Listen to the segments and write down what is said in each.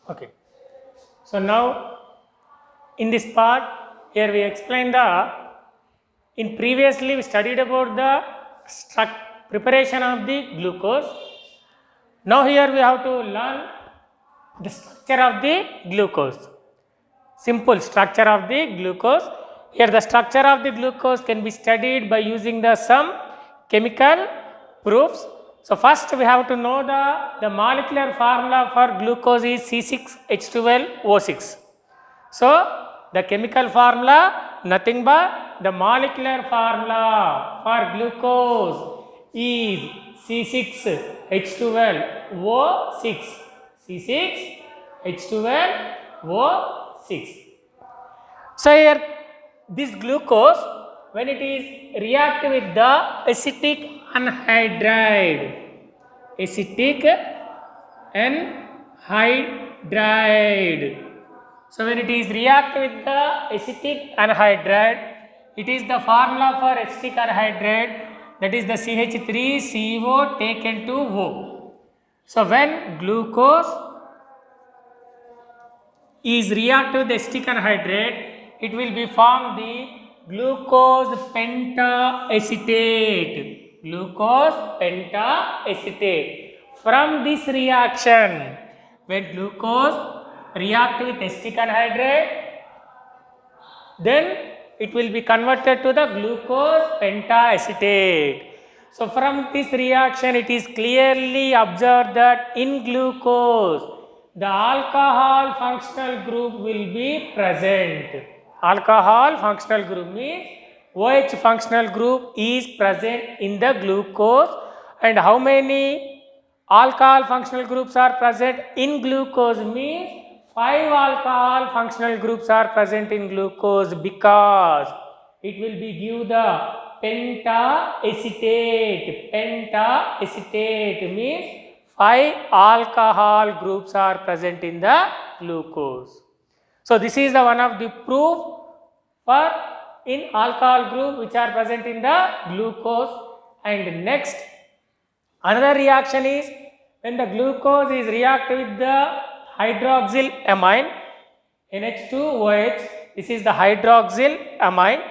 Okay. So now in this part here we explain in previously we studied about the preparation of the glucose. Now here we have to learn the structure of the glucose. Simple structure of the glucose. Here the structure of the glucose can be studied by using some chemical proofs. So first we have to know the molecular formula for glucose is C6H12O6. So the chemical formula nothing but the molecular formula for glucose is C6H12O6. C6H12O6. So here this glucose when it is react with the acetic anhydride, so when it is react with the acetic anhydride, it is the formula for acetic anhydride, that is the CH3CO taken to O. So when glucose is react with the acetic anhydride, it will be formed the glucose pentaacetate. Glucose pentaacetate. From this reaction, when glucose react with acetic anhydride, then it will be converted to the glucose pentaacetate. So from this reaction, it is clearly observed that in glucose, the alcohol functional group will be present. Alcohol functional group means OH functional group is present in the glucose. And how many alcohol functional groups are present in glucose means 5 alcohol functional groups are present in glucose, because it will be give the pentaacetate. Pentaacetate means 5 alcohol groups are present in the glucose. So this is the one of the proof for in alcohol group which are present in the glucose. And next another reaction is when the glucose is react with the hydroxyl amine, NH2OH, this is the hydroxyl amine.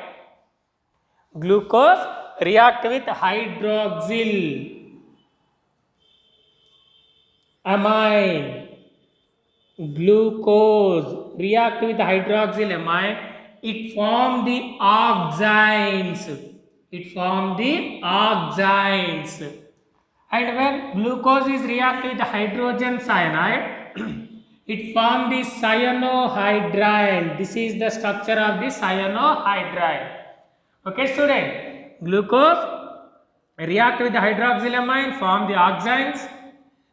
Glucose react with hydroxyl amine. Glucose react with hydroxyl amine, it form the oxides. It form the oxides. And when glucose is react with hydrogen cyanide, it form the cyanohydride. This is the structure of the cyanohydride. Okay student, glucose react with the hydroxyl amine, form the oxides.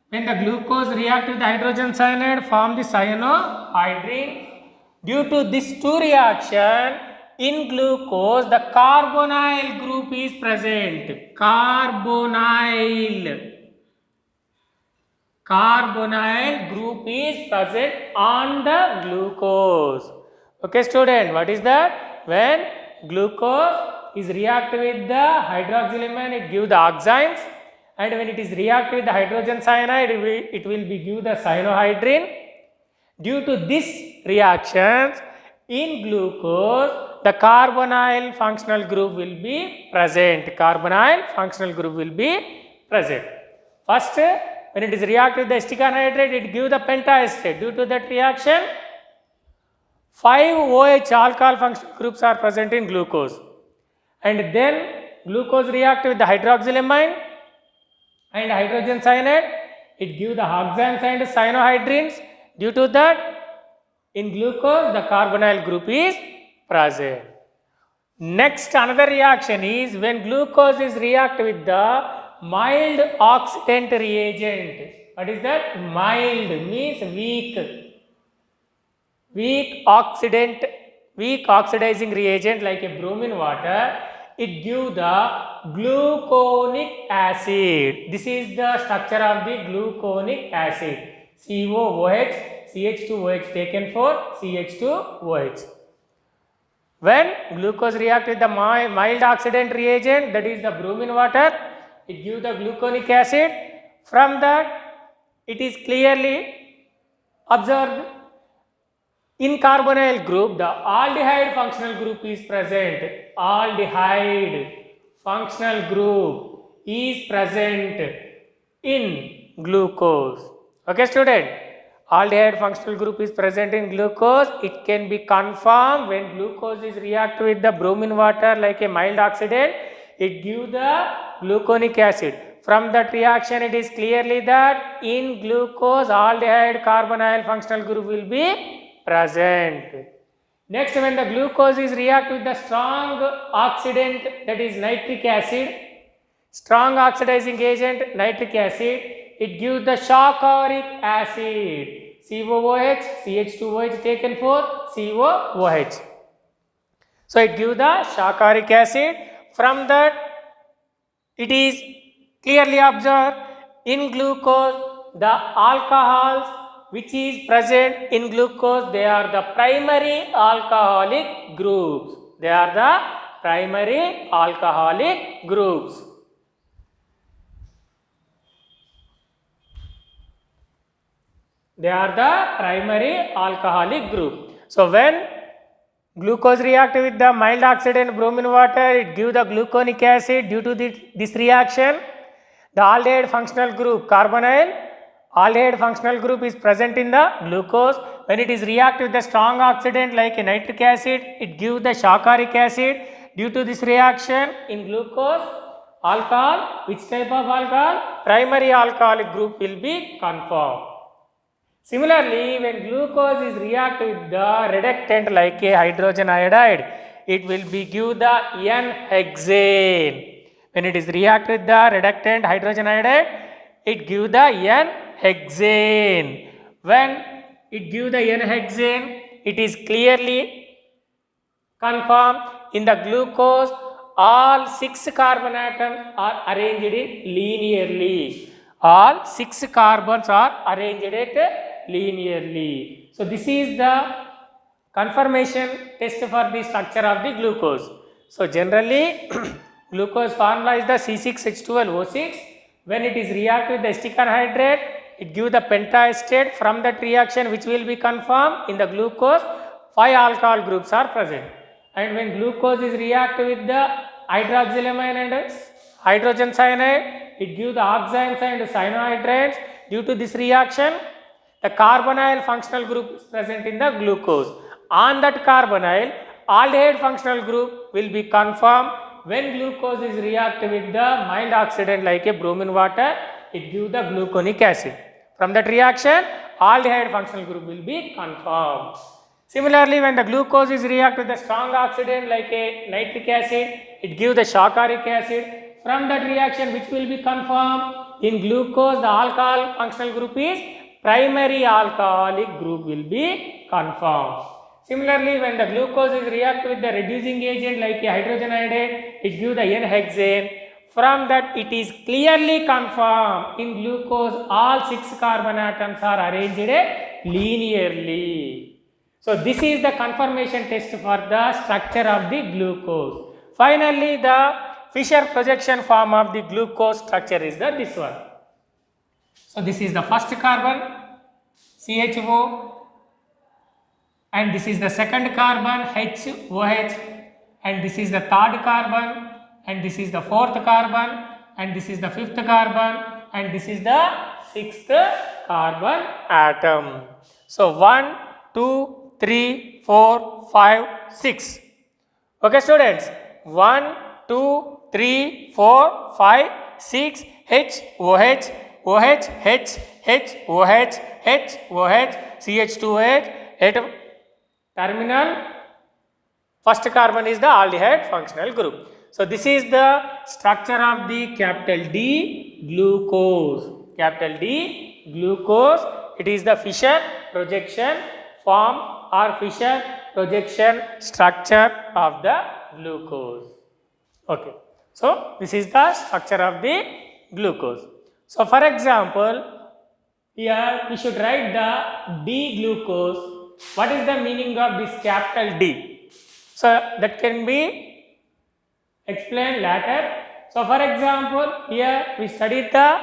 When the glucose react with the hydrogen cyanide, form the cyanohydrine. Due to these two reaction, in glucose the carbonyl group is present. Carbonyl group is present on the glucose. Okay student, what is that? When glucose is react with the hydroxyl amine, it give the oxides. And when it is react with the hydrogen cyanide, it will be give the cyanohydrine. Due to this reactions, in glucose, the carbonyl functional group will be present. Carbonyl functional group will be present. First, when it is react with the acetic anhydride, it give the pentaacetate. Due to that reaction, 5 OH alcohol functional groups are present in glucose. And then glucose react with the hydroxyl amine and hydrogen cyanide, it give the oxides and cyanohydrines. Due to that, in glucose the carbonyl group is present. Next another reaction is when glucose is react with the mild oxidant reagent. What is that? Mild means weak oxidizing reagent like a bromine water. It gives the gluconic acid. This is the structure of the gluconic acid. COOH, CH2OH taken for CH2OH. When glucose react with the mild oxidant reagent, that is the bromine water, it gives the gluconic acid. From that, it is clearly Observe, in carbonyl group, the aldehyde functional group is present. Aldehyde functional group is present in glucose. Okay, student? Aldehyde functional group is present in glucose. It can be confirmed when glucose is react with the bromine water like a mild oxidant. It gives the gluconic acid. From that reaction, it is clearly that in glucose, aldehyde carbonyl functional group will be present. Next, when the glucose is react with the strong oxidant, that is nitric acid, strong oxidizing agent nitric acid, it gives the shocoric acid, COOH, CH2OH taken for COOH. So it gives the shocoric acid. From that, it is clearly observed in glucose, the alcohols which is present in glucose, they are the primary alcoholic groups. They are the primary alcoholic groups. They are the primary alcoholic group. So when glucose react with the mild oxidant bromine water, it gives the gluconic acid. Due to this reaction, the aldehyde functional group carbonyl aldehyde functional group is present in the glucose. When it is react with the strong oxidant like a nitric acid, it gives the shocoric acid. Due to this reaction in glucose, alcohol, which type of alcohol? Primary alcoholic group will be conformed. Similarly, when glucose is react with the reductant like a hydrogen iodide, it will be give the N-hexane. When it is react with the reductant hydrogen iodide, it give the N-hexane. When it give the N-hexane, it is clearly confirmed in the glucose, all 6 carbon atoms are arranged linearly. All 6 carbons are arranged linearly. So this is the confirmation test for the structure of the glucose. So generally glucose formula is the C6H12O6. When it is react with the acetic anhydride, it gives the pentaestate. From that reaction which will be confirmed in the glucose, 5 alcohol groups are present. And when glucose is react with the hydroxylamine and hydrogen cyanide, it gives the oximes and cyanohydrates. Due to this reaction, the carbonyl functional group is present in the glucose. On that carbonyl, aldehyde functional group will be confirmed when glucose is react with the mild oxidant like a bromine water, it gives the gluconic acid. From that reaction, aldehyde functional group will be confirmed. Similarly, when the glucose is react with the strong oxidant like a nitric acid, it gives the shocoric acid. From that reaction which will be confirmed in glucose, the alcohol functional group is primary alcoholic group will be confirmed. Similarly, when the glucose is react with the reducing agent like a hydrogen iodide, it gives the N-hexane. From that it is clearly confirmed in glucose all 6 carbon atoms are arranged linearly. So this is the confirmation test for the structure of the glucose. Finally, the Fischer projection form of the glucose structure is this one. So this is the first carbon, CHO, and this is the second carbon, HOH, and this is the third carbon, and this is the fourth carbon, and this is the fifth carbon, and this is the sixth carbon atom. So 1, 2, 3, 4, 5, 6. Okay, students. 1, 2, 3, 4, 5, 6, HOH, OH, H, HOH, HOH, CH2OH, terminal. First carbon is the aldehyde functional group. So this is the structure of the capital D glucose. Capital D glucose. It is the Fischer projection form or Fischer projection structure of the glucose. Okay. So this is the structure of the glucose. So for example, here we should write the D glucose. What is the meaning of this capital D? So that can be explained later. So for example, here we studied the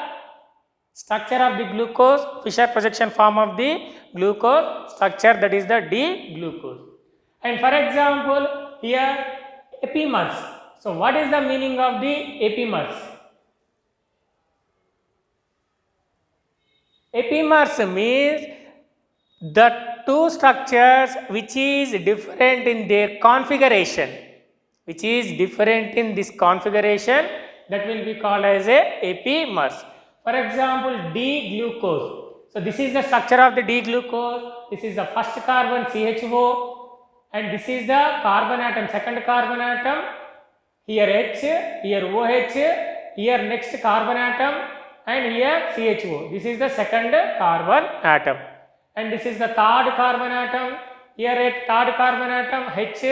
structure of the glucose, Fischer projection form of the glucose structure, that is the D-glucose. And for example, here epimers. So what is the meaning of the epimers? Epimers means the two structures which is different in their configuration, which is different in this configuration, that will be called as a epimers. For example, D-glucose. So this is the structure of the D-glucose. This is the first carbon CHO, and this is the carbon atom, second carbon atom. Here H, here OH, here next carbon atom, and here CHO. This is the second carbon atom. And this is the third carbon atom. Here at third carbon atom, H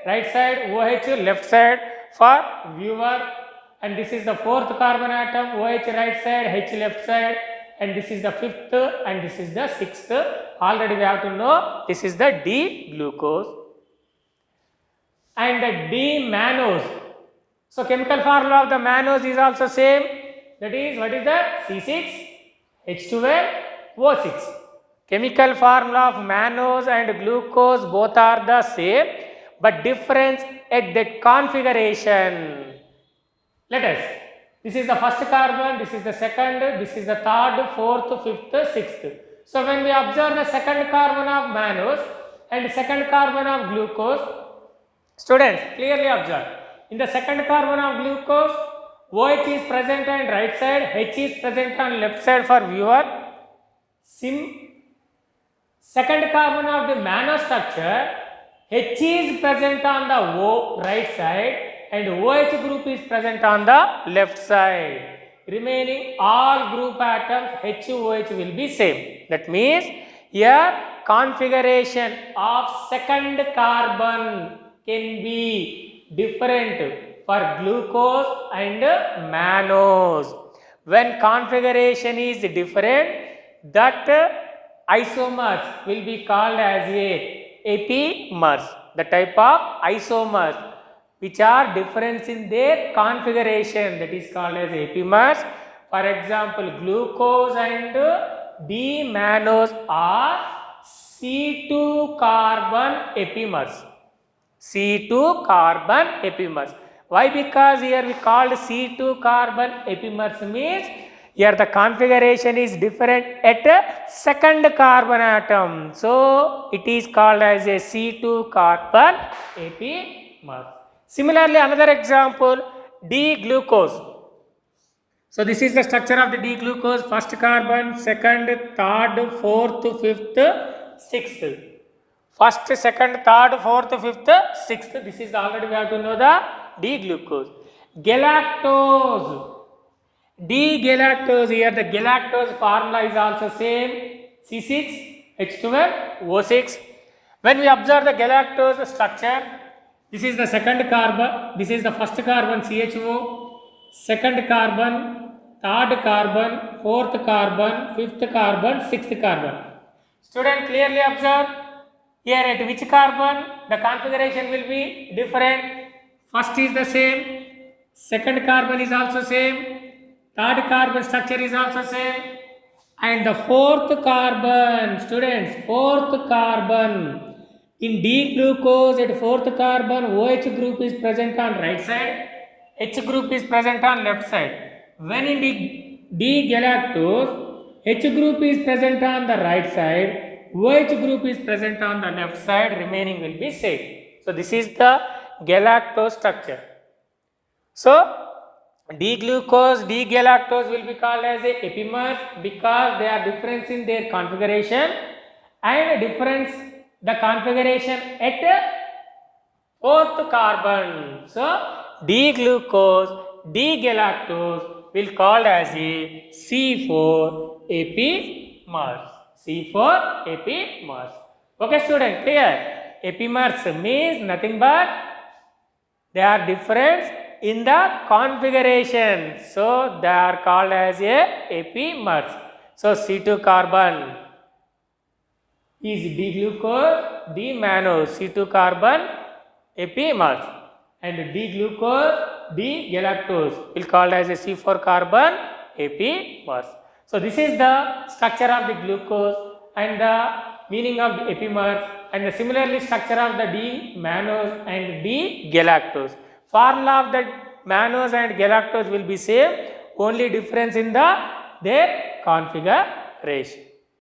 right side, OH left side for viewer. And this is the fourth carbon atom, OH right side, H left side. And this is the fifth, and this is the sixth. Already we have to know this is the D-glucose. And the D-mannose. So chemical formula of the mannose is also same. That is, what is that? C6H12O6. Chemical formula of mannose and glucose both are the same, but difference at that configuration. Let us. This is the first carbon, this is the second, this is the third, fourth, fifth, sixth. So when we observe the second carbon of mannose and second carbon of glucose, students clearly observe. In the second carbon of glucose, OH is present on right side, H is present on left side for viewer. Second carbon of the mannose structure, H is present on the right side and OH group is present on the left side. Remaining all group atoms HOH will be same. That means here configuration of second carbon can be different for glucose and mannose. When configuration is different, that isomers will be called as epimers, the type of isomers which are different in their configuration, that is called as epimers. For example, glucose and D-mannose are C2 carbon epimers. C2 carbon epimers. Why? Because here we called C2 carbon epimers means here the configuration is different at second carbon atom. So it is called as a C2 carbon epimer. Similarly, another example, D-glucose. So this is the structure of the D-glucose, first carbon, second, third, fourth, fifth, sixth. First, second, third, fourth, fifth, sixth. This is already we have to know the D-glucose. Galactose. D-galactose, here the galactose formula is also same, C6H12O6. When we observe the galactose structure, this is the second carbon, this is the first carbon CHO, second carbon, third carbon, fourth carbon, fifth carbon, sixth carbon. Student clearly observe, here at which carbon the configuration will be different. First is the same, second carbon is also same, third carbon structure is also same, and the fourth carbon, students, fourth carbon, in D-glucose at fourth carbon, OH group is present on right side, H group is present on left side. When in D-galactose, H group is present on the right side, OH group is present on the left side, remaining will be same. So this is the galactose structure. So D-glucose, D-galactose will be called as a epimers because they are different in their configuration and difference the configuration at fourth carbon. So D-glucose, D-galactose will called as a C4 epimers. C4 epimers. Okay, student, clear? Epimers means nothing but they are different in the configuration. So they are called as a epimers. So C2 carbon is D-glucose, D-mannose, C2 carbon epimers, and D-glucose, D-galactose will called as a C4 carbon epimers. So this is the structure of the glucose and the meaning of the epimers, and the similarly structure of the D-mannose and D-galactose. Formula of the mannose and galactose will be same, only difference in their configuration.